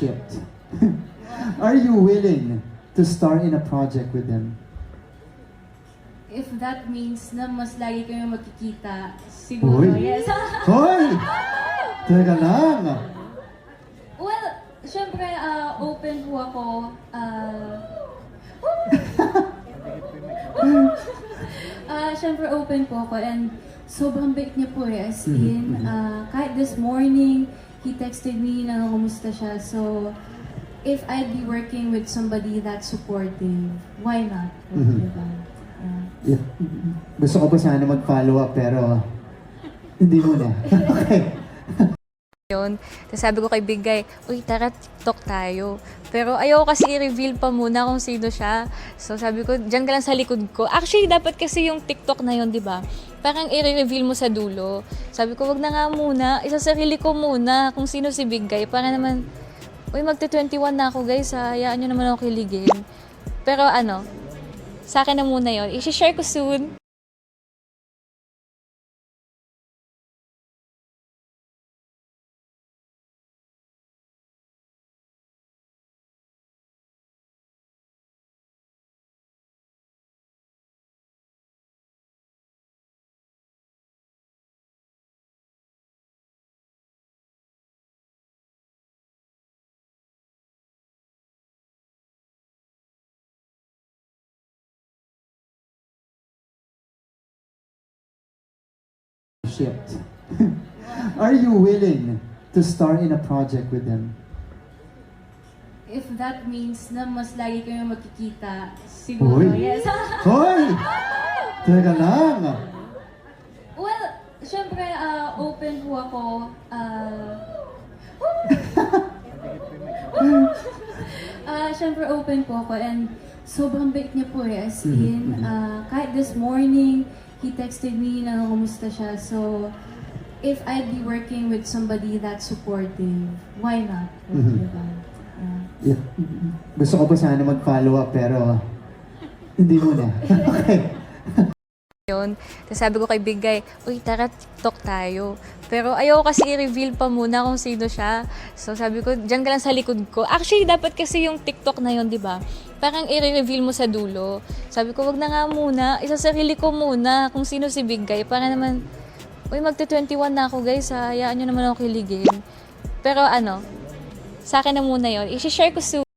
shipped. Are you willing to star in a project with him? If that means na mas lagi kami magkikita, siguro, Uy. yes. Hoy! Teka lang. Well, syempre, open po ako. Syempre, open po ako and sobrang bait niya po eh. As in, kahit this morning, he texted me na kumusta siya. So, if I'd be working with somebody that's supportive, why not? Diba? Yeah. Gusto ko pa sana mag-follow up pero hindi muna. Okay. Yun. Tapos sabi ko kay Big Guy, uy, tara, TikTok tayo. Pero ayaw kasi i-reveal pa muna kung sino siya. So sabi ko, dyan ka lang sa likod ko. Actually, dapat kasi yung TikTok na yun, di ba? Parang i-reveal mo sa dulo. Sabi ko, wag na nga muna. Isasarili ko muna kung sino si Big Guy. Para naman, uy, magte-21 na ako, guys. Hayaan nyo naman ako kiligin. Pero sa akin na muna yun. I-share ko soon. Shipped. Are you willing to star in a project with him? If that means na mas lagi kami magkikita, siguro, Uy. yes. Hoy! Teka lang. Well, syempre, open po ako. Syempre, open po ako and sobrang bait niya po eh. As in, kahit this morning, he texted me na kumusta siya. So, if I'd be working with somebody that's supportive, why not? Diba? Yeah. Gusto ko pa sana mag-follow up pero hindi muna. Okay. Yun. Tapos sabi ko kay Big Guy, uy, tara, TikTok tayo. Pero ayaw kasi i-reveal pa muna kung sino siya. So sabi ko, dyan ka lang sa likod ko. Actually, dapat kasi yung TikTok na yun, di ba? Parang i-reveal mo sa dulo. Sabi ko, wag na nga muna. Isasarili ko muna kung sino si Big Guy. Para naman, uy, magte-21 na ako, guys. Hayaan nyo naman ako kiligin. Pero sa akin na muna yun. I-share ko soon.